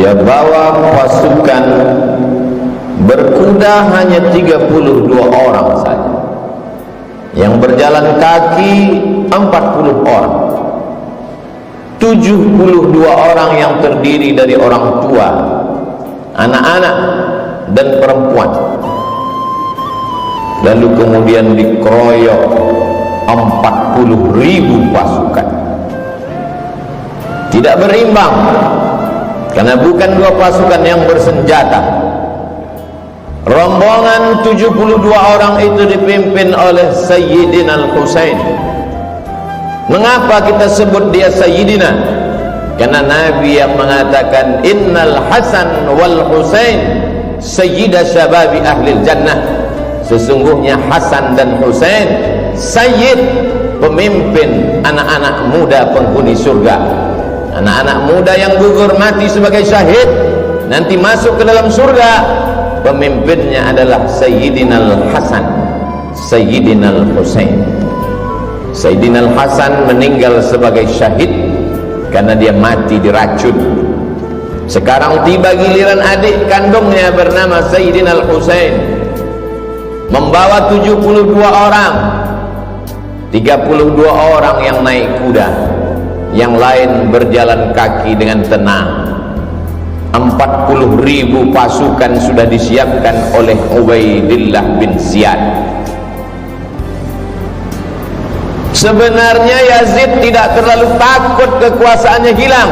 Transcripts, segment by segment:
Dia bawa pasukan berkuda hanya 32 orang saja, yang berjalan kaki 40 orang, 72 orang yang terdiri dari orang tua, anak-anak dan perempuan. Lalu kemudian dikeroyok 40.000 pasukan. Tidak berimbang, karena bukan dua pasukan yang bersenjata. Rombongan 72 orang itu dipimpin oleh Sayyidina Al-Husain. Mengapa kita sebut dia Sayyidina? Karena Nabi yang mengatakan Innal Hasan wal Husain Sayyida Syababi Ahlil Jannah. Sesungguhnya Hasan dan Husain Sayyid, pemimpin anak-anak muda penghuni surga. Anak-anak muda yang gugur mati sebagai syahid nanti masuk ke dalam surga. Pemimpinnya adalah Sayyidina Al-Hasan, Sayyidina Al-Husain. Sayyidina Al-Hasan meninggal sebagai syahid karena dia mati diracun. Sekarang tiba giliran adik kandungnya bernama Sayyidina Al-Husain, membawa 72 orang. 32 orang yang naik kuda, yang lain berjalan kaki dengan tenang. 40.000 pasukan sudah disiapkan oleh Ubaidillah bin Ziyad. Sebenarnya Yazid tidak terlalu takut kekuasaannya hilang,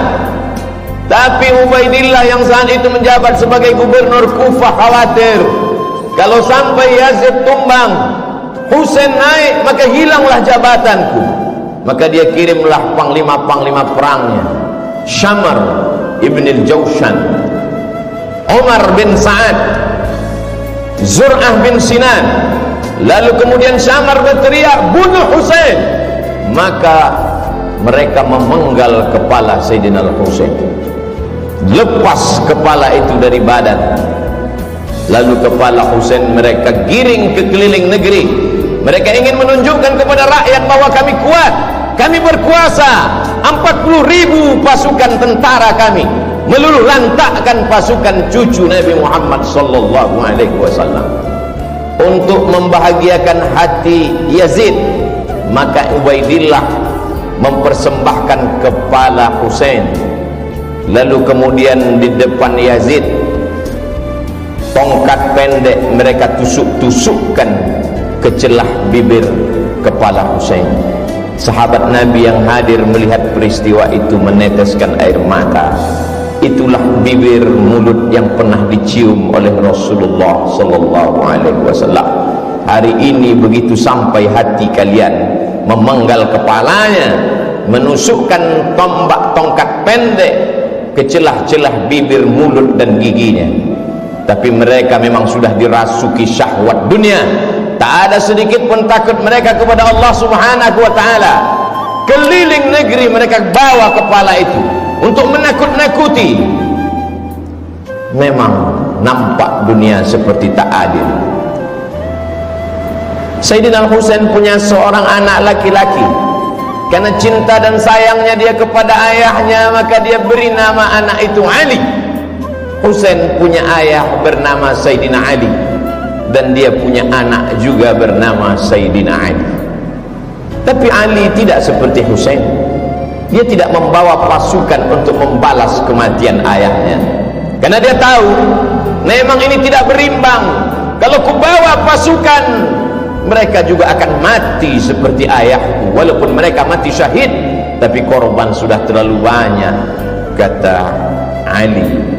tapi Ubaidillah yang saat itu menjabat sebagai gubernur Kufah khawatir kalau sampai Yazid tumbang, Husain naik, maka hilanglah jabatanku. Maka dia kirimlah panglima-panglima perangnya, Syamar ibn al-Jawshan, Umar bin Sa'ad, Zur'ah bin Sinan. Lalu kemudian Syamar berteriak, bunuh Husain. Maka mereka memenggal kepala Sayyidina Al-Husain, lepas kepala itu dari badan. Lalu kepala Husain mereka giring ke keliling negeri. Mereka ingin menunjukkan kepada rakyat bahwa kami kuat, kami berkuasa. 40.000 pasukan tentara kami meluluh lantakkan pasukan cucu Nabi Muhammad sallallahu alaihi wasallam. Untuk membahagiakan hati Yazid, maka Ubaidillah mempersembahkan kepala Husain. Lalu kemudian di depan Yazid, tongkat pendek mereka tusuk-tusukkan ke celah bibir kepala Husain. Sahabat Nabi yang hadir melihat peristiwa itu meneteskan air mata. Itulah bibir mulut yang pernah dicium oleh Rasulullah sallallahu alaihi wasallam. Hari ini begitu sampai hati kalian, memenggal kepalanya, menusukkan tombak tongkat pendek ke celah-celah bibir, mulut dan giginya. Tapi mereka memang sudah dirasuki syahwat dunia. Tak ada sedikit pun takut mereka kepada Allah Subhanahu wa ta'ala. Keliling negeri mereka bawa kepala itu untuk menakut-nakuti. Memang nampak dunia seperti tak adil. Sayyidina Al-Husain punya seorang anak laki-laki. Karena cinta dan sayangnya dia kepada ayahnya, maka dia beri nama anak itu Ali. Husain punya ayah bernama Sayyidina Ali, dan dia punya anak juga bernama Sayyidina Ali. Tapi Ali tidak seperti Husain. Dia tidak membawa pasukan untuk membalas kematian ayahnya, karena dia tahu memang ini tidak berimbang. Kalau kubawa pasukan, mereka juga akan mati seperti ayahku. Walaupun mereka mati syahid, tapi korban sudah terlalu banyak, kata Ali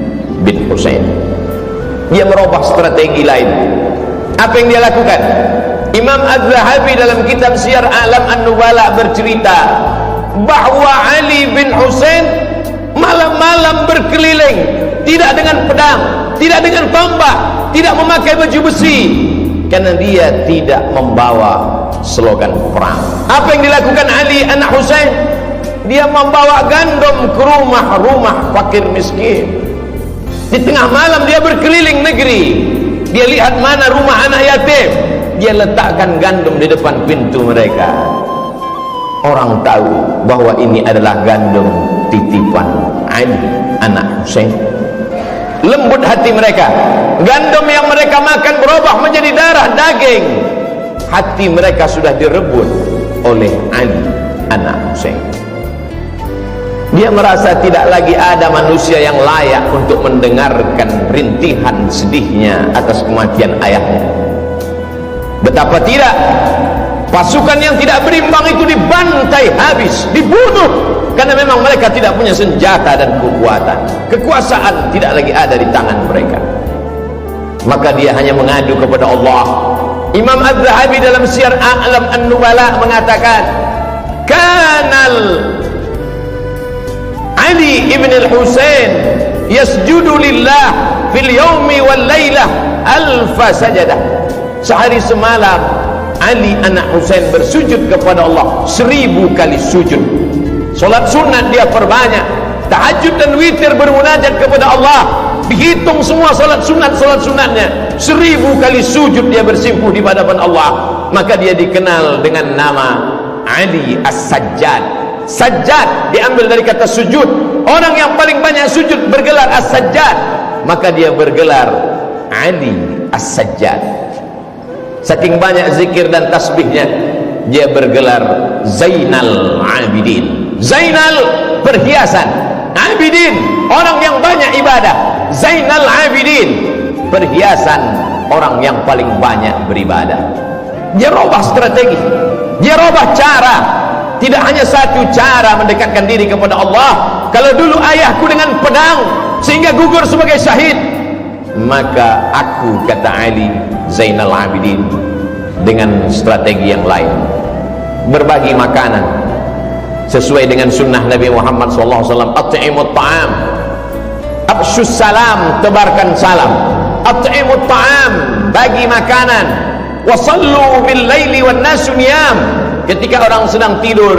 bin Husain. Dia merubah strategi lain. Apa yang dia lakukan? Imam Az-Zahabi dalam kitab Syiar A'lam An-Nubala bercerita bahwa Ali bin Husain malam-malam berkeliling, tidak dengan pedang, tidak dengan tombak, tidak memakai baju besi, karena dia tidak membawa slogan perang. Apa yang dilakukan Ali anak Husain? Dia membawa gandum ke rumah-rumah fakir miskin. Di tengah malam dia berkeliling negeri. Dia lihat mana rumah anak yatim, dia letakkan gandum di depan pintu mereka. Orang tahu bahwa ini adalah gandum titipan Ali anak Husain. lembut hati mereka. Gandum yang mereka makan berubah menjadi darah daging. Hati mereka sudah direbut oleh Ali anak Husain. Dia merasa tidak lagi ada manusia yang layak untuk mendengarkan rintihan sedihnya atas kematian ayahnya. Betapa tidak, pasukan yang tidak berimbang itu dibantai habis, dibunuh, karena memang mereka tidak punya senjata dan kekuatan. Kekuasaan tidak lagi ada di tangan mereka. Maka dia hanya mengadu kepada Allah. Imam Az-Zahabi dalam Syiar A'lam An-Nubala mengatakan, kanal Ali ibn al-Husain yasjudu lillah fil yawmi wal laylah alfa sajadah. Sehari semalam Ali anak Husain bersujud kepada Allah 1000 kali sujud. Solat sunat dia perbanyak, tahajud dan witir bermunajat kepada Allah. Dihitung semua solat sunatnya, 1000 kali sujud dia bersimpuh di hadapan Allah. Maka dia dikenal dengan nama Ali As-Sajjad. Sajjad diambil dari kata sujud. Orang yang paling banyak sujud bergelar As-Sajjad, maka dia bergelar Ali As-Sajjad. Saking banyak zikir dan tasbihnya, dia bergelar Zainal Abidin. Zainal perhiasan, Abidin orang yang banyak ibadah. Zainal Abidin perhiasan orang yang paling banyak beribadah. Dia robah strategi, dia robah cara. Tidak hanya satu cara mendekatkan diri kepada Allah. Kalau dulu ayahku dengan pedang sehingga gugur sebagai syahid, maka aku, kata Ali Zainal Abidin, dengan strategi yang lain, berbagi makanan sesuai dengan sunnah Nabi Muhammad SAW. At'imut ta'am, absyus salam, tebarkan salam. At'imut ta'am, bagi makanan. Wasallu bil laili wan nasu niyam. Ketika orang sedang tidur,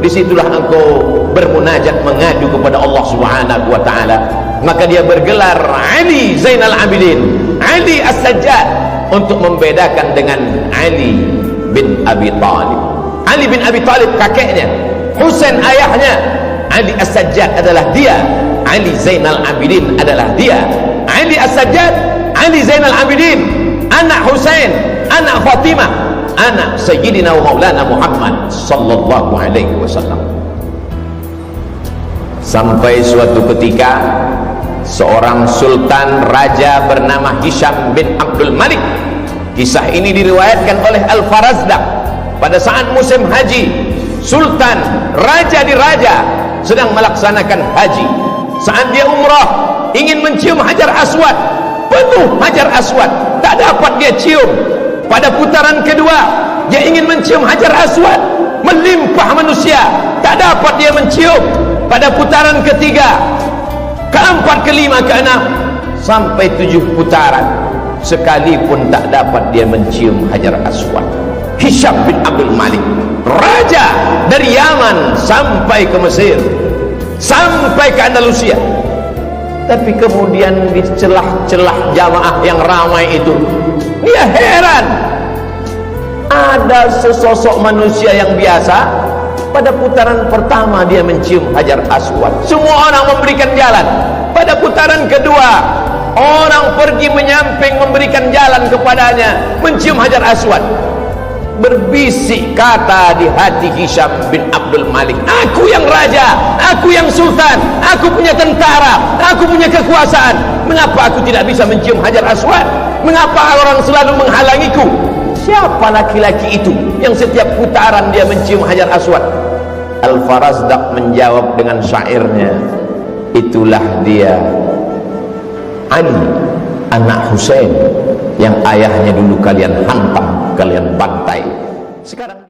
disitulah engkau bermunajat, mengadu kepada Allah Subhanahu wa ta'ala. Maka dia bergelar Ali Zainal Abidin, Ali As-Sajjad, untuk membedakan dengan Ali bin Abi Talib. Ali bin Abi Talib kakeknya, Husain ayahnya. Ali As-Sajjad adalah dia, Ali Zainal Abidin adalah dia. Ali As-Sajjad, Ali Zainal Abidin, anak Husain, anak Fatimah, anak Sayyidina wa Maulana Muhammad sallallahu alaihi wasallam. Sampai suatu ketika seorang sultan raja bernama Hisham bin Abdul Malik. Kisah ini diriwayatkan oleh Al-Farazdaq. Pada saat musim haji, sultan raja di raja sedang melaksanakan haji. Saat dia umrah, ingin mencium Hajar Aswad, penuh Hajar Aswad, tak dapat dia cium. Pada putaran kedua, dia ingin mencium Hajar Aswad, melimpah manusia, tak dapat dia mencium. Pada putaran ketiga, keempat, kelima, keenam, sampai 7 putaran, sekalipun tak dapat dia mencium Hajar Aswad. Hisham bin Abdul Malik, raja dari Yaman sampai ke Mesir, sampai ke Andalusia. Tapi kemudian di celah-celah jamaah yang ramai itu, dia heran, ada sesosok manusia yang biasa. Pada putaran pertama dia mencium Hajar Aswad, semua orang memberikan jalan. Pada putaran kedua, orang pergi menyamping memberikan jalan kepadanya, mencium Hajar Aswad. Berbisik kata di hati Hisham bin Abdul Malik, aku yang raja, aku yang sultan, aku punya tentara, aku punya kekuasaan, mengapa aku tidak bisa mencium Hajar Aswad? Mengapa orang selalu menghalangiku? Siapa laki-laki itu yang setiap putaran dia mencium Hajar Aswad? Al-Farazdaq menjawab dengan syairnya, itulah dia, Ali anak Husain, yang ayahnya dulu kalian hantam, kalian bantai. Sekarang